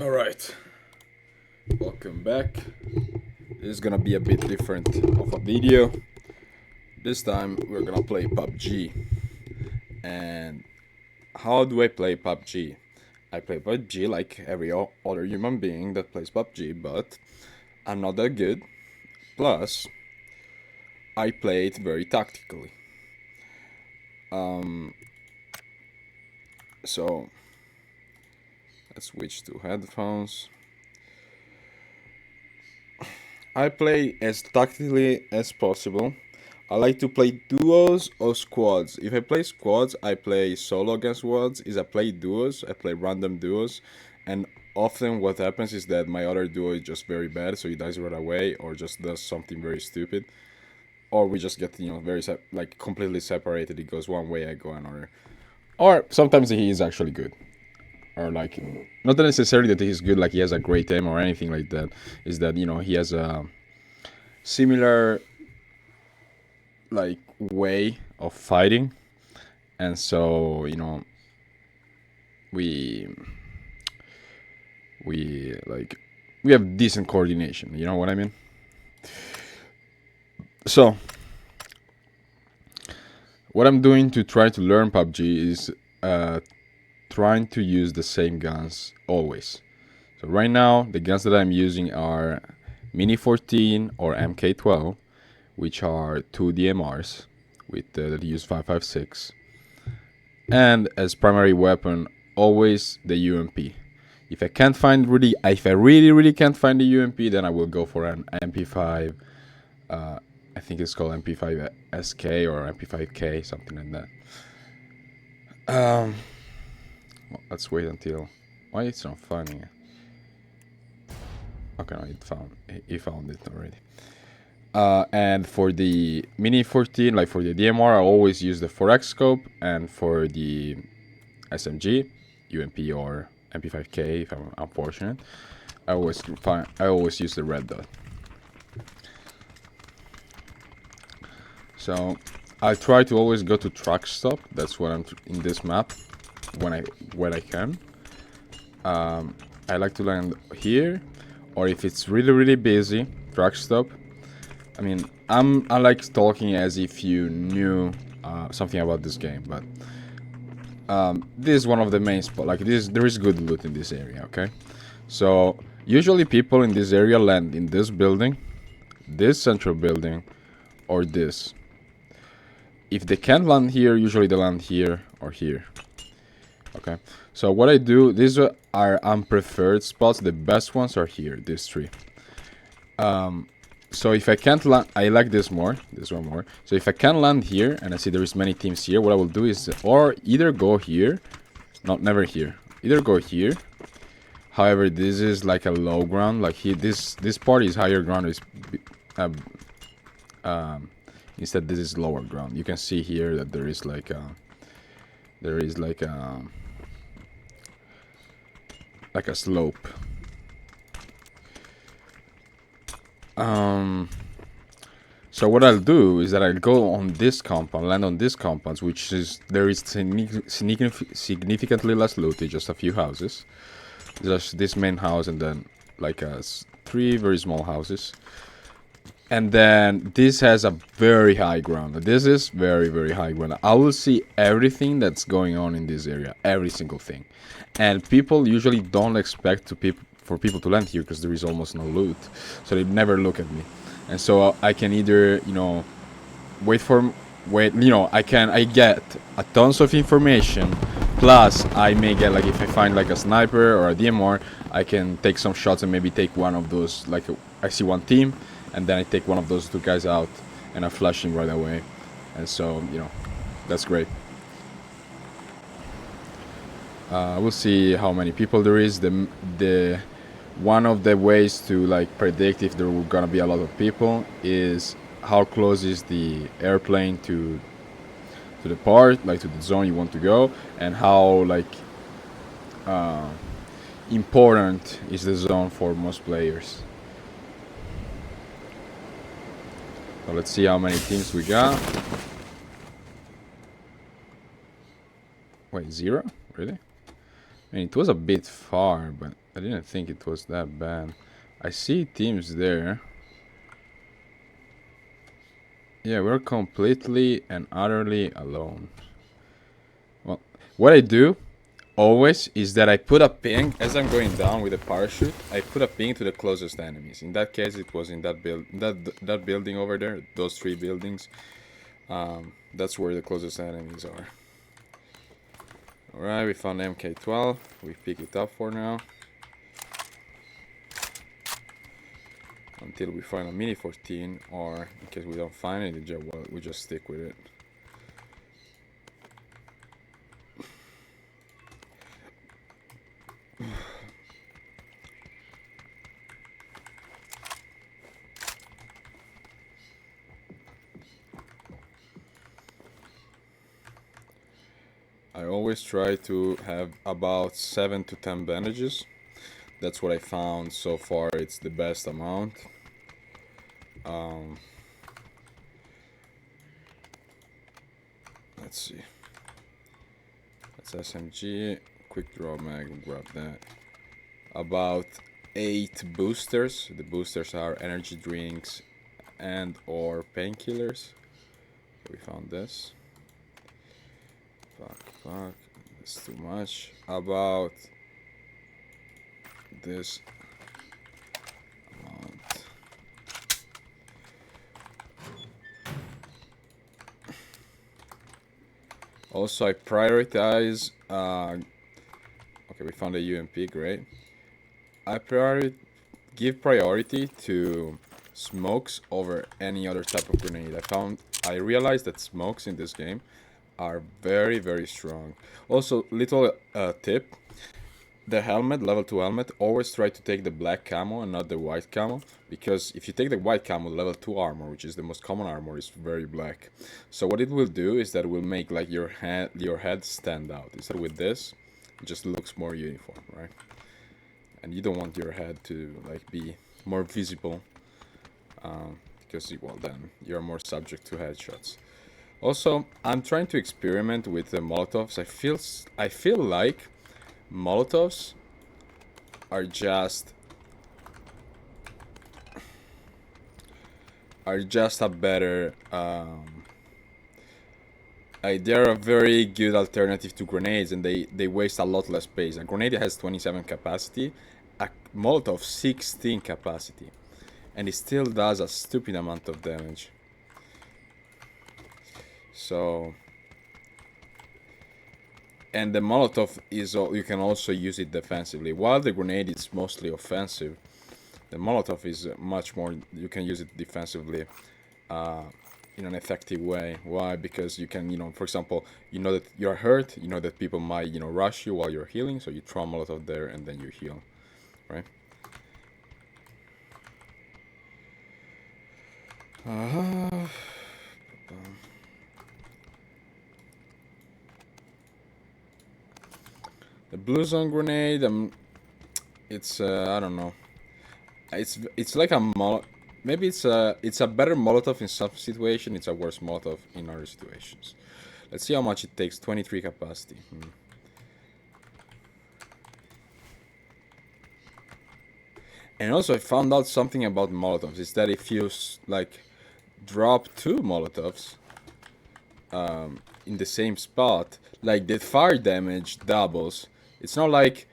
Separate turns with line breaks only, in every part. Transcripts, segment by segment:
Alright, welcome back. This is gonna be a bit different of a video. This time we're gonna play PUBG. And how do I play PUBG? I play PUBG like every other human being that plays PUBG, but I'm not that good. Plus, I play it very tactically. So let's switch to headphones. I play as tactically as possible. I like to play duos or squads. If I play squads, I play solo against squads. If I play duos, I play random duos. And often what happens is that my other duo is just very bad, so he dies right away or just does something very stupid. Or we just get, very like completely separated. He goes one way, I go another. Or sometimes he is actually good. Or like, not necessarily that he's good, like he has a great aim or anything like that. Is that, he has a similar like way of fighting, and so we we have decent coordination. You know what I mean? So what I'm doing to try to learn PUBG is trying to use the same guns always. So right now the guns that I'm using are Mini 14 or MK12, which are two DMRs with that use 5.56, and as primary weapon always the UMP. If I really can't find the UMP, then I will go for an MP5. I think it's called MP5 SK or MP5K, something like that. Well, let's wait until. Why it's not finding it? Okay, no, he found it already. And for the Mini 14, like for the DMR, I always use the 4X scope, and for the SMG, UMP or MP5K if I'm unfortunate, I always use the red dot. So I try to always go to truck stop. That's what I'm in this map when I can. I like to land here, or if it's really busy, truck stop. I mean, I like talking as if you knew something about this game, but this is one of the main spots. Like this, there is good loot in this area. Okay, so usually people in this area land in this building, this central building, or this. If they can't land here, usually they land here or here. Okay, so what I do, these are unpreferred spots. The best ones are here, these three. So if I can't land, I like this one more. So if I can land here, and I see there is many teams here, what I will do is, or either go here, never here, either go here. However, this is like a low ground, like here, this part is higher ground, instead this is lower ground. You can see here that there is like a slope. So what I'll do is that I'll go on this compound, land on this compound, which is there is significantly less loot, just a few houses, just this main house, and then like three very small houses. And then this has a very high ground. This is very high ground. I will see everything that's going on in this area, every single thing. And people usually don't expect for people to land here because there is almost no loot, so they never look at me. And so I can either I get a tons of information, plus I may get, like, if I find like a sniper or a DMR, I can take some shots and maybe take one of those, like I see one team, and then I take one of those two guys out and I flush him right away. And so that's great. We'll see how many people there is. The one of the ways to like predict if there were gonna be a lot of people is how close is the airplane to the part, like to the zone you want to go, and how like important is the zone for most players. So let's see how many teams we got. Wait, 0? Really? I mean, it was a bit far, but I didn't think it was that bad. I see teams there. Yeah, we're completely and utterly alone. Well, what I do always is that I put a ping as I'm going down with a parachute. I put a ping to the closest enemies. In that case, it was in that building over there. Those 3 buildings. That's where the closest enemies are. All right, we found MK12. We pick it up for now. Until we find a Mini 14, or in case we don't find it, well, we just stick with it. I always try to have about 7 to 10 bandages. That's what I found so far. It's the best amount. Let's see. That's SMG. Quick draw mag. Grab that. About 8 boosters. The boosters are energy drinks and or painkillers. We found this. Fuck. It's too much. About this amount. Also, I prioritize. Okay, we found a UMP. Great. I give priority to smokes over any other type of grenade. I realized that smokes in this game are very, very strong. Also, little tip: the helmet, level 2 helmet, always try to take the black camo and not the white camo, because if you take the white camo, level 2 armor, which is the most common armor, is very black. So what it will do is that it will make like your head stand out. Instead with this, it just looks more uniform, right? And you don't want your head to like be more visible, because well, then you're more subject to headshots. Also, I'm trying to experiment with the Molotovs. I feel like Molotovs are just a better they're a very good alternative to grenades, and they waste a lot less space. A grenade has 27 capacity, a Molotov 16 capacity, and it still does a stupid amount of damage. So, and the Molotov you can also use it defensively. While the grenade is mostly offensive, the Molotov is much more, you can use it defensively in an effective way. Why? Because you can, for example, you know that you're hurt, you know that people might, rush you while you're healing, so you throw a Molotov there and then you heal, right? The blue zone grenade, it's I don't know. It's like a maybe it's a better Molotov in some situation. It's a worse Molotov in other situations. Let's see how much it takes. 23 capacity. And also, I found out something about Molotovs. Is that if you like drop 2 Molotovs in the same spot, like the fire damage doubles. It's not like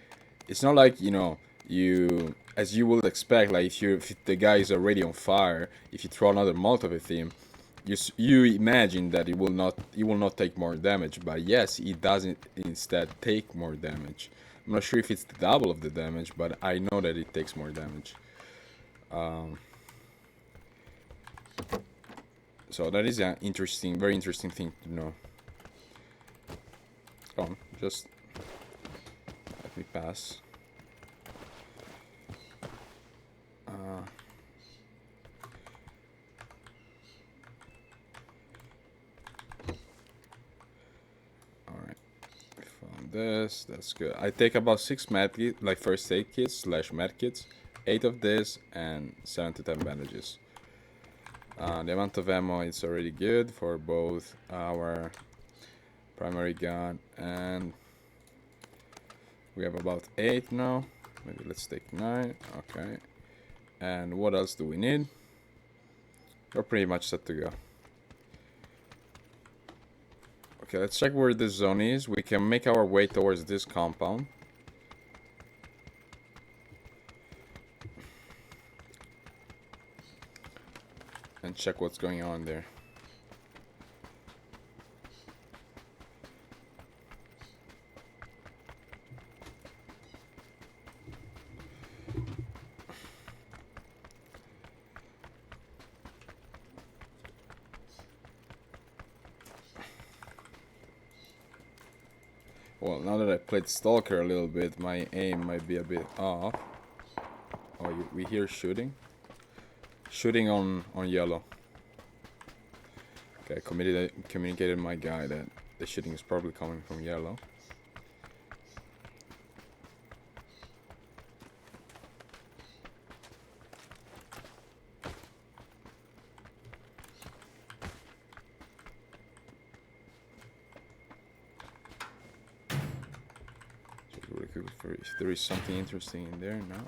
you, as you would expect, like if the guy is already on fire, if you throw another Molotov at him, you imagine that it will not take more damage, but yes, it doesn't instead take more damage. I'm not sure if it's the double of the damage, but I know that it takes more damage. So that is an very interesting thing to know. Come on, just let me pass. Alright, found this. That's good. I take about 6 medkits, like first aid kits / medkits, 8 of this, and 7 to 10 bandages. The amount of ammo is already good for both our primary gun, and we have about 8 now. Maybe let's take 9. Okay. And what else do we need? We're pretty much set to go. Okay, let's check where this zone is. We can make our way towards this compound. And check what's going on there. Well, now that I played Stalker a little bit, my aim might be a bit off. Oh, we hear shooting? Shooting on yellow. Okay, I communicated my guy that the shooting is probably coming from yellow. If there is something interesting in there now.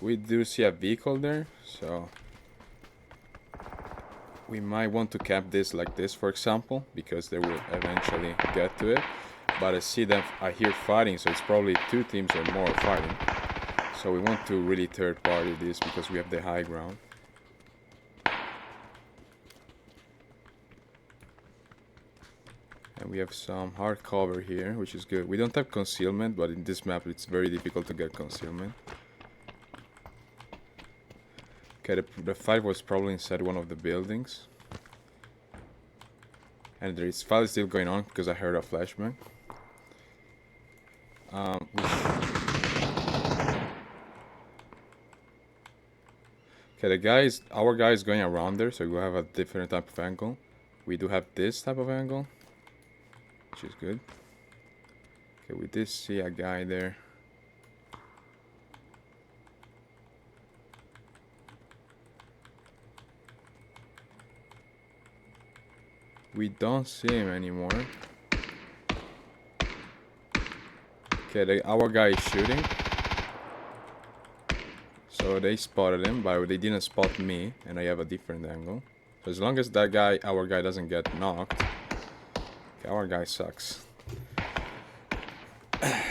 We do see a vehicle there, so we might want to cap this like this, for example, because they will eventually get to it. But I hear fighting, so it's probably 2 teams or more fighting. So we want to really third party this because we have the high ground. And we have some hard cover here, which is good. We don't have concealment, but in this map it's very difficult to get concealment. Okay, the fight was probably inside one of the buildings. And there is fight still going on because I heard a flashbang. Okay, our guy is going around there, so we'll have a different type of angle. We do have this type of angle, which is good. Okay, we did see a guy there. We don't see him anymore. Okay, our guy is shooting. So they spotted him, but they didn't spot me, and I have a different angle. So as long as our guy doesn't get knocked, okay, our guy sucks. Okay.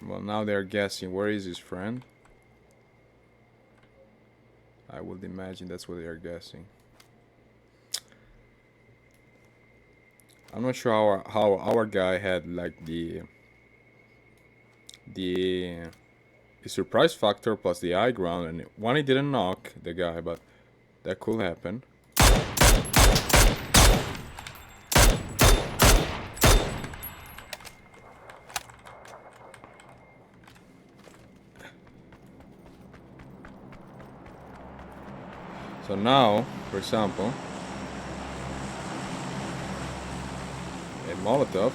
Well, now they're guessing where is his friend. I would imagine that's what they are guessing. I'm not sure how our guy had like the surprise factor plus the high ground, and one he didn't knock the guy, but that could happen. So now, for example, a Molotov.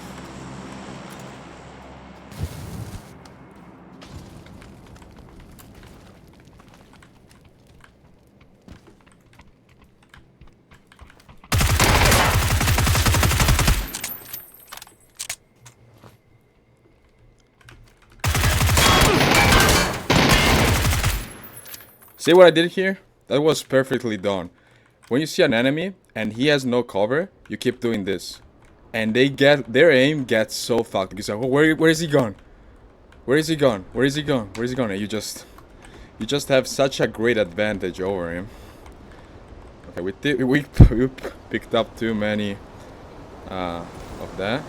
See what I did here? That was perfectly done. When you see an enemy and he has no cover, you keep doing this. And their aim gets so fucked. Because oh, where is he gone? Where is he gone? Where is he gone? Where is he gone? And you just have such a great advantage over him. Okay, we picked up too many of that.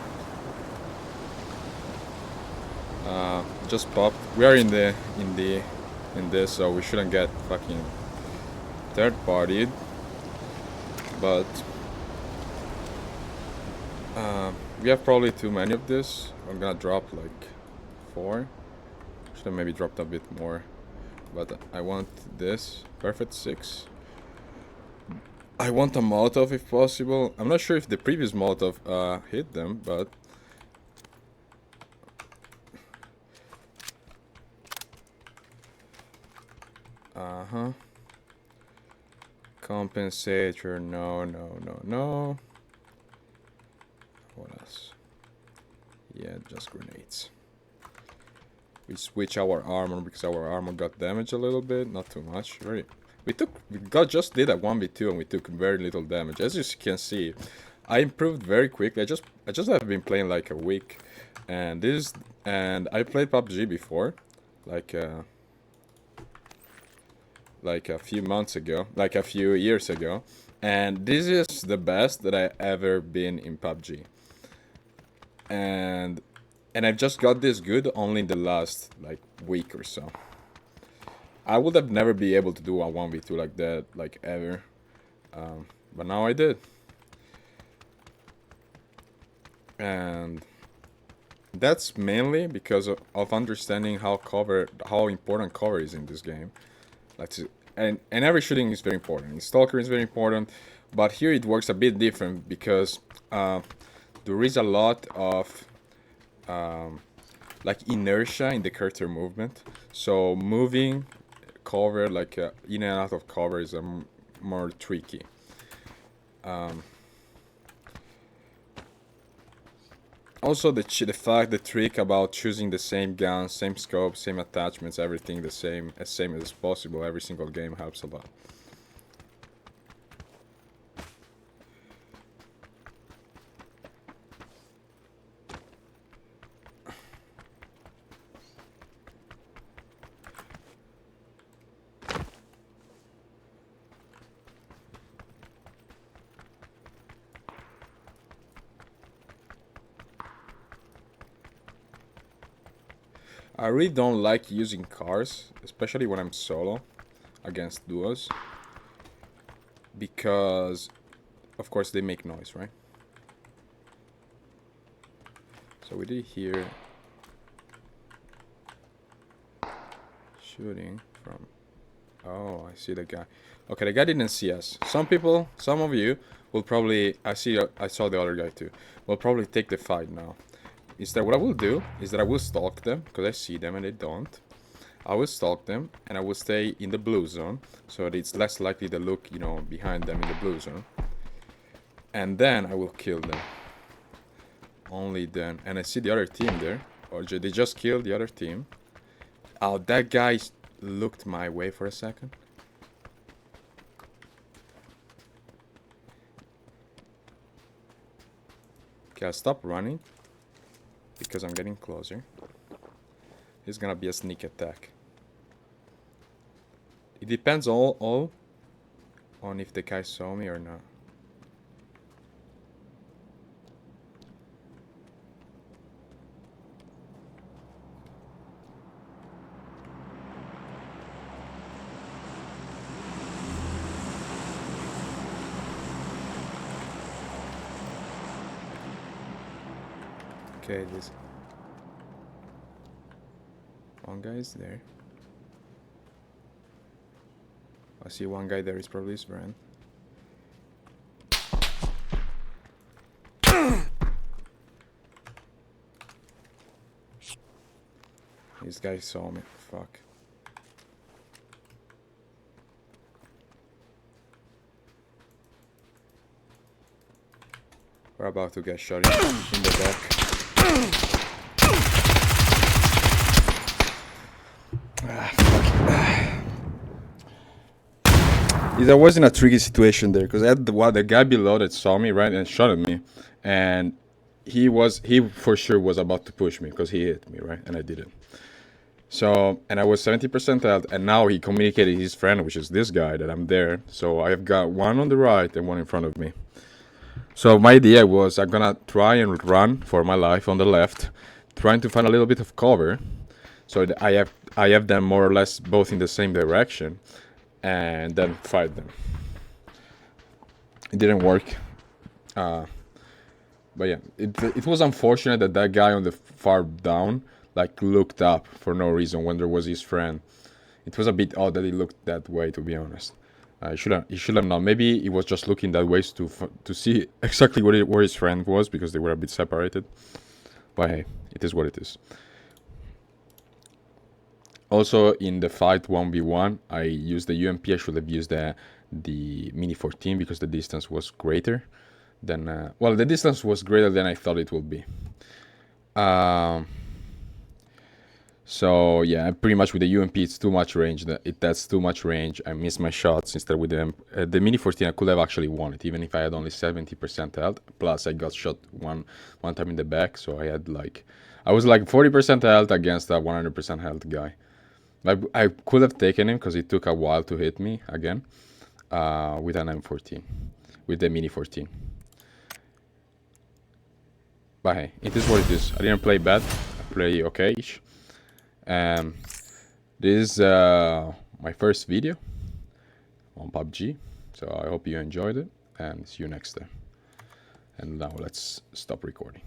Just popped. We are in this, so we shouldn't get fucking third partied. But we have probably too many of this. I'm gonna drop like 4. Should have maybe dropped a bit more. But I want this. Perfect 6. I want a Molotov if possible. I'm not sure if the previous Molotov hit them, but Compensator, no, no, no, no. What else? Yeah, just grenades. We switch our armor because our armor got damaged a little bit, not too much. Just did a 1v2 and we took very little damage. As you can see, I improved very quickly. I just have been playing like a week, and I played PUBG before, like a few months ago, like a few years ago, and this is the best that I ever been in PUBG. And I've just got this good only in the last like week or so. I would have never be able to do a 1v2 like that, like ever. But now I did. And that's mainly because of understanding how important cover is in this game. And every shooting is very important. Stalker is very important, but here it works a bit different because there is a lot of like inertia in the character movement. So moving cover, like in and out of cover, is more tricky. Also, the trick about choosing the same gun, same scope, same attachments, everything the same as possible every single game helps a lot. I really don't like using cars, especially when I'm solo against duos, because of course they make noise, right? So we did hear shooting from... Oh, I see the guy. Okay, the guy didn't see us. Some of you will probably... I saw the other guy too. Will probably take the fight now. Instead, what I will do is that I will stalk them, because I see them and they don't. I will stalk them, and I will stay in the blue zone, so that it's less likely to look, behind them in the blue zone. And then I will kill them. Only then. And I see the other team there. Or they just killed the other team. Oh, that guy looked my way for a second. Okay, I'll stop running, because I'm getting closer. It's gonna be a sneak attack. It depends all on if the guy saw me or not. Okay, this one guy is there. I see one guy there is probably his friend. This guy saw me. Fuck. We're about to get shot in the back. I was in a tricky situation there because I had the guy below that saw me, right, and shot at me, and he for sure was about to push me because he hit me, right, and I didn't. So, and I was 70% health, and now he communicated his friend, which is this guy, that I'm there. So I've got one on the right and one in front of me. So my idea was I'm gonna try and run for my life on the left, trying to find a little bit of cover, so that I have them more or less both in the same direction, and then fight them. It didn't work, but yeah, it was unfortunate that guy on the far down like looked up for no reason when there was his friend. It was a bit odd that he looked that way, to be honest. He should have known. Maybe he was just looking that way to see exactly where his friend was, because they were a bit separated. But hey, it is what it is. Also, in the fight 1v1, I used the UMP. I should have used the Mini 14 because the distance was greater than... well, the distance was greater than I thought it would be. So yeah, pretty much with the UMP, it's too much range. That's too much range. I missed my shots. Instead with the Mini 14, I could have actually won it, even if I had only 70% health. Plus, I got shot one time in the back, so I was like 40% health against a 100% health guy. I could have taken him because it took a while to hit me again with an M14, with the Mini 14. But hey, it is what it is. I didn't play bad. I play okay-ish. This is my first video on PUBG, so I hope you enjoyed it, and see you next time. And now let's stop recording.